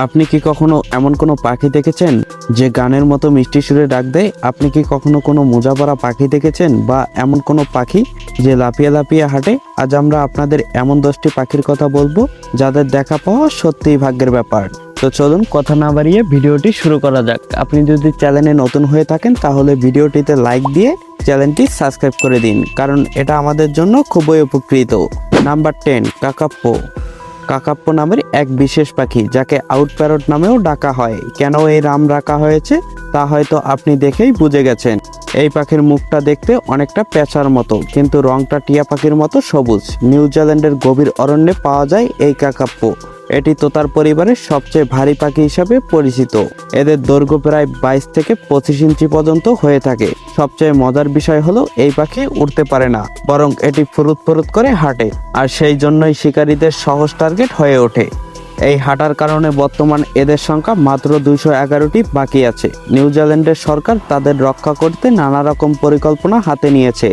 আপনি কি কখনো এমন কোনো পাখি দেখেছেন যে গানের মতো মিষ্টি সুরে ডাক দেয়? আপনি কি কখনো কোনো মোজা পরা পাখি দেখেছেন, বা এমন কোনো পাখি যে লাফিয়ে লাফিয়ে হাঁটে? আজ আমরা আপনাদের এমন 10টি পাখির কথা বলবো যাদের দেখা পাওয়া সত্যিই ভাগ্যের ব্যাপার। তো চলুন কথা না বাড়িয়ে ভিডিওটি শুরু করা যাক। আপনি যদি চ্যানেলে নতুন হয়ে থাকেন তাহলে ভিডিওটিতে লাইক দিয়ে চ্যানেলটি সাবস্ক্রাইব করে দিন, কারণ এটা আমাদের জন্য খুবই উপকৃত। নাম্বার 10, কাকাপ্পো। কাকাপ্পো নামের এক বিশেষ পাখি যাকে আউট প্যারট নামেও ডাকা হয়। কেন এই নাম রাখা হয়েছে তা হয়তো আপনি দেখেই বুঝে গেছেন। এই পাখির মুখটা দেখতে অনেকটা পেঁচার মতো, কিন্তু রংটা টিয়া পাখির মতো সবুজ। নিউজিল্যান্ডের গভীর অরণ্যে পাওয়া যায় এই কাকাপ্পো। এটি তোতার পরিবারের সবচেয়ে ভারী পাখি হিসাবে পরিচিত। এদের দৈর্ঘ্য প্রায় 22 থেকে 25 ইঞ্চি পর্যন্ত হয়ে থাকে। সবচেয়ে মজার বিষয় হলো এই পাখি উড়তে পারে না, বরং এটি ফুরুত ফুরুত করে হাঁটে, আর সেই জন্যই শিকারীদের সহজ টার্গেট হয়ে ওঠে। এই হাঁটার কারণে বর্তমান এদের সংখ্যা মাত্র 211টি বাকি আছে। নিউজিল্যান্ডের সরকার তাদের রক্ষা করতে নানা রকম পরিকল্পনা হাতে নিয়েছে।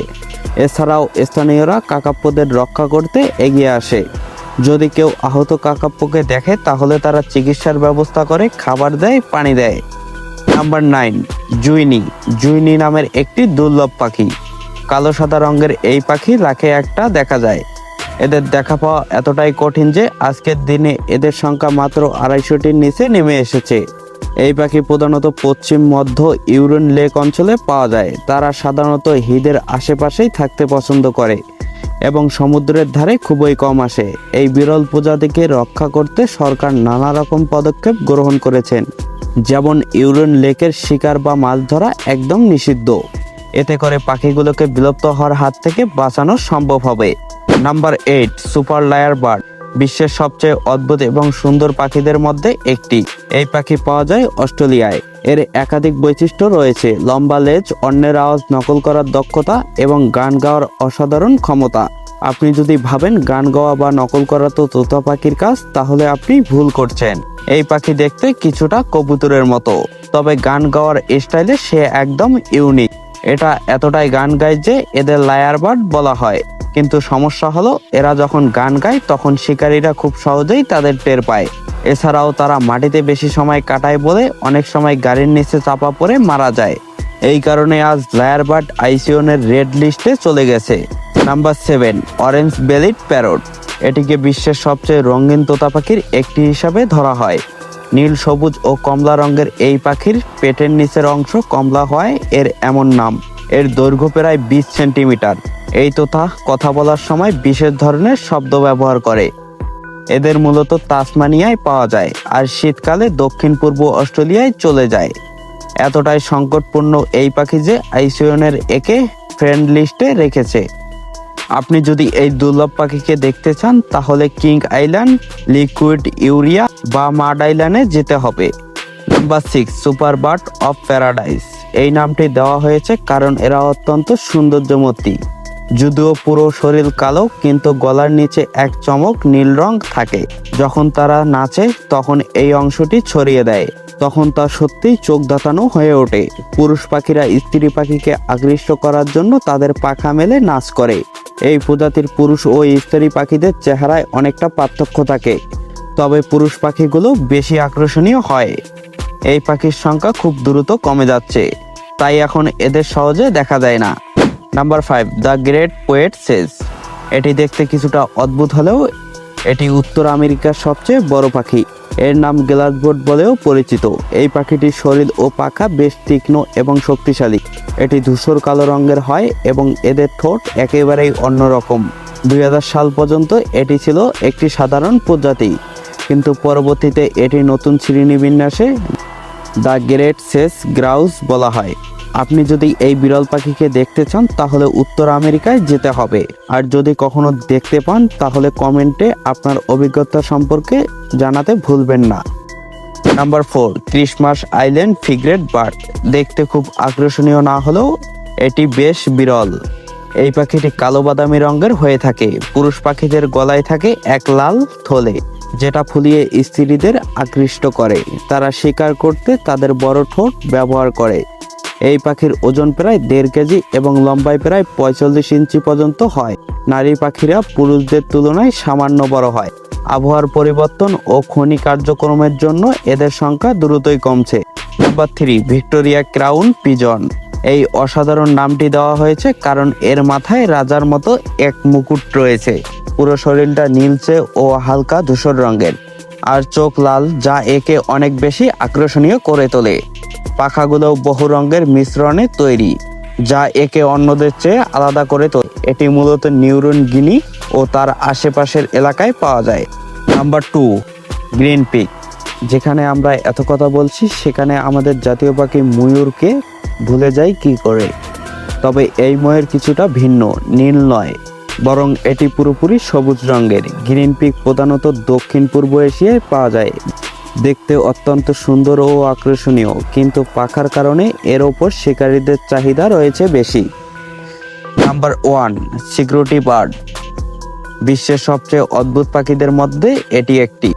এছাড়াও স্থানীয়রা কাকাপ্পোদের রক্ষা করতে এগিয়ে আসে। যদি কেউ আহত কাকাপ্পোকে দেখে তাহলে তারা চিকিৎসার ব্যবস্থা করে, খাবার দেয়, পানি দেয়। নাম্বার 9, জুইনি। জুইনি নামের একটি দুর্লভ পাখি। কালো সাদা রঙের এই পাখি লাখে একটা দেখা যায়। এদের দেখা পাওয়া এতটাই কঠিন যে আজকের দিনে এদের সংখ্যা মাত্র 250টির নিচে নেমে এসেছে। এই পাখি প্রধানত পশ্চিম মধ্য ইউরেন লেক অঞ্চলে পাওয়া যায়। তারা সাধারণত হ্রদের আশেপাশেই থাকতে পছন্দ করে এবং সমুদ্রের ধারে খুবই কম আসে। এই বিরল প্রজাতিকে রক্ষা করতে সরকার নানা রকম পদক্ষেপ গ্রহণ করেছেন, যেমন ইউরেন লেকের শিকার বা মাছ ধরা একদম নিষিদ্ধ। এতে করে পাখিগুলোকে বিলুপ্ত হওয়ার হাত থেকে বাঁচানো সম্ভব হবে। Number 8, super liar bird. বিশ্বের সবচেয়ে অদ্ভুত এবং সুন্দর পাখিদের মধ্যে একটি। এই পাখি পাওয়া যায় অস্ট্রেলিয়ায়। এর একাধিক বৈশিষ্ট্য রয়েছে: লম্বা লেজ, অন্যের আওয়াজ নকল করার দক্ষতা এবং গান গাওয়ার অসাধারণ ক্ষমতা। আপনি যদি ভাবেন গান গাওয়া বা নকল করা তো তোতা পাখির কাজ, তাহলে আপনি ভুল করছেন। এই পাখি দেখতে কিছুটা কবুতরের মতো, তবে গান গাওয়ার স্টাইলে সে একদম ইউনিক। এটা এতটাই গান গায় যে এদের লায়ার বার্ড বলা হয়। কিন্তু সমস্যা হলো, এরা যখন গান গায় তখন শিকারীরা খুব সহজেই তাদের টের পায়। এছাড়াও তারা মাটিতে বেশি সময় কাটায় বলে অনেক সময় গাড়ির নিচে চাপা পড়ে মারা যায়। এই কারণে আজ লায়ার বার্ড আইসিইউএর রেড লিস্টে চলে গেছে। Number 7, orange bellied parrot. এটিকে বিশ্বের সবচেয়ে রঙিন তোতা পাখির একটি হিসাবে ধরা হয়। নীল, সবুজ ও কমলা রঙের এই পাখির পেটের নিচের অংশ কমলা হওয়ায় এর এমন নাম। এর দৈর্ঘ্য প্রায় 20 সেন্টিমিটার। এই তোতা কথা বলার সময় বিশেষ ধরনের শব্দ ব্যবহার করে। এদের মূলত তাসমানিয়ায় পাওয়া যায়, আর শীতকালে দক্ষিণ পূর্ব অস্ট্রেলিয়ায় চলে যায়। এতটাই সংকটপূর্ণ এই পাখি যে আইসিইউএর একে ফ্রেন্ড লিস্টে রেখেছে। আপনি যদি এই দুর্লভ পাখিকে দেখতে চান তাহলে কিং আইল্যান্ড, লিকুইড ইউরিয়া বা মাড আইল্যান্ডে যেতে হবে। Number 6, super bird of paradise. এই নামটি দেওয়া হয়েছে কারণ এরা অত্যন্ত সৌন্দর্যমতী। যদিও পুরো শরীর কালো, কিন্তু গলার নিচে এক চমক নীল রং থাকে। যখন তারা নাচে তখন এই অংশটি ছড়িয়ে দেয়, তখন তা সত্যিই চোখ ধাঁধানো হয়ে ওঠে। পুরুষ পাখিরা স্ত্রী পাখিকে আকৃষ্ট করার জন্য তাদের পাখা মেলে নাচ করে। এই প্রজাতির পুরুষ ও স্ত্রী পাখিদের চেহারায় অনেকটা পার্থক্য থাকে, তবে পুরুষ পাখিগুলো বেশি আকর্ষণীয় হয়। এই পাখির সংখ্যা খুব দ্রুত কমে যাচ্ছে, তাই এখন এদের সহজে দেখা যায় না। নাম্বার 5, দ্য গ্রেট পোয়েট সেজ। এটি দেখতে কিছুটা অদ্ভুত হলেও এটি উত্তর আমেরিকার সবচেয়ে বড় পাখি। এর নাম গ্লাসবোর্ড বলেও পরিচিত। এই পাখিটির শরীর ও পাখা বেশ তীক্ষ্ণ এবং শক্তিশালী। এটি ধূসর কালো রঙের হয় এবং এদের ঠোঁট একেবারেই অন্যরকম। 2000 সাল পর্যন্ত এটি ছিল একটি সাধারণ প্রজাতি, কিন্তু পরবর্তীতে এটি নতুন শ্রেণীবিন্যাসে দ্য গ্রেট সেজ গ্রাউস বলা হয়। আপনি যদি এই বিরল পাখিকে দেখতে চান তাহলে উত্তর আমেরিকায় যেতে হবে। আর যদি কখনো দেখতে পান তাহলে কমেন্টে আপনার অভিজ্ঞতা সম্পর্কে জানাতে ভুলবেন না। Number 4, Christmas island frigate bird. দেখতে খুব আকর্ষণীয় না হলেও এটি বেশ বিরল। এই পাখিটি কালো বাদামি রঙের হয়ে থাকে। পুরুষ পাখিদের গলায় থাকে এক লাল থলে, যেটা ফুলিয়ে স্ত্রীদের আকৃষ্ট করে। তারা শিকার করতে তাদের বড় ঠোঁট ব্যবহার করে। এই পাখির ওজন প্রায় 1.5 কেজি এবং লম্বায় প্রায় 45 ইঞ্চি পর্যন্ত হয়। নারী পাখিরা পুরুষদের তুলনায় সামান্য বড় হয়। আবহাওয়ার পরিবর্তন ও খনি কার্যক্রমের জন্য এদের সংখ্যা দ্রুতই কমছে। Number 3, Victoria crown pigeon. এই অসাধারণ নামটি দেওয়া হয়েছে কারণ এর মাথায় রাজার মতো এক মুকুট রয়েছে। পুরো শরীরটা নীলচে ও হালকা ধূসর রঙের, আর চোখ লাল, যা একে অনেক বেশি আকর্ষণীয় করে তোলে। পাখাগুলো বহু রঙের মিশ্রণে তৈরি, যা একে অন্যদের চেয়ে আলাদা করে তোলে। এটি মূলত নিউরন গিনি ও তার আশেপাশের এলাকায় পাওয়া যায়। Number 2, green peak. যেখানে আমরা এত কথা বলছি সেখানে আমাদের জাতীয় পাখি ময়ূরকে ভুলে যাই কি করে? তবে এই ময়ূর কিছুটা ভিন্ন, নীল নয়, বরং এটি পুরোপুরি সবুজ রঙের। গ্রিন পিক প্রধানত দক্ষিণ পূর্ব এশিয়ায় পাওয়া যায়। দেখতে অত্যন্ত সুন্দর ও আকর্ষণীয়, কিন্তু পাখার কারণে এর ওপর শিকারীদের চাহিদা রয়েছে বেশি। Number 1, security bird. বিশ্বের সবচেয়ে অদ্ভুত পাখিদের মধ্যে এটি একটি।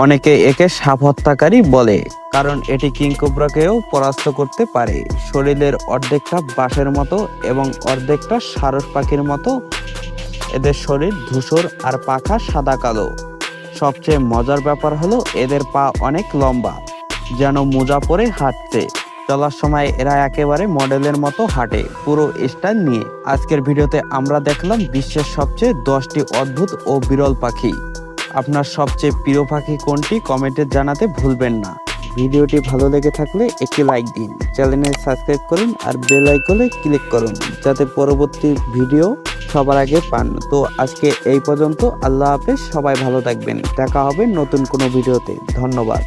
অনেকে একে সাপ হত্যাকারী বলে, কারণ এটি কিংকোবরাকেও পরাস্ত করতে পারে। শরীরের অর্ধেকটা বাঁশের মতো এবং অর্ধেকটা সারস পাখির মতো। এদের শরীর ধূসর আর পাখা সাদা কালো। সবচেয়ে মজার ব্যাপার হলো এদের পা অনেক লম্বা, যেন মোজা পরে হাঁটছে। চলার সময় এরা একেবারে মডেলের মতো হাঁটে, পুরো স্টাইল নিয়ে। আজকের ভিডিওতে আমরা দেখলাম বিশ্বের সবচেয়ে 10টি অদ্ভুত ও বিরল পাখি। আপনার সবচেয়ে প্রিয় পাখি কোনটি কমেন্টে জানাতে ভুলবেন না। ভিডিওটি ভালো লেগে থাকলে একটি লাইক দিন, চ্যানেলে সাবস্ক্রাইব করুন আর বেল আইকনে ক্লিক করুন যাতে পরবর্তী ভিডিও সবার আগে পান। তো আজকে এই পর্যন্ত। আল্লাহ হাফেজ, সবাই ভালো থাকবেন। দেখা হবে নতুন কোনো ভিডিওতে। ধন্যবাদ।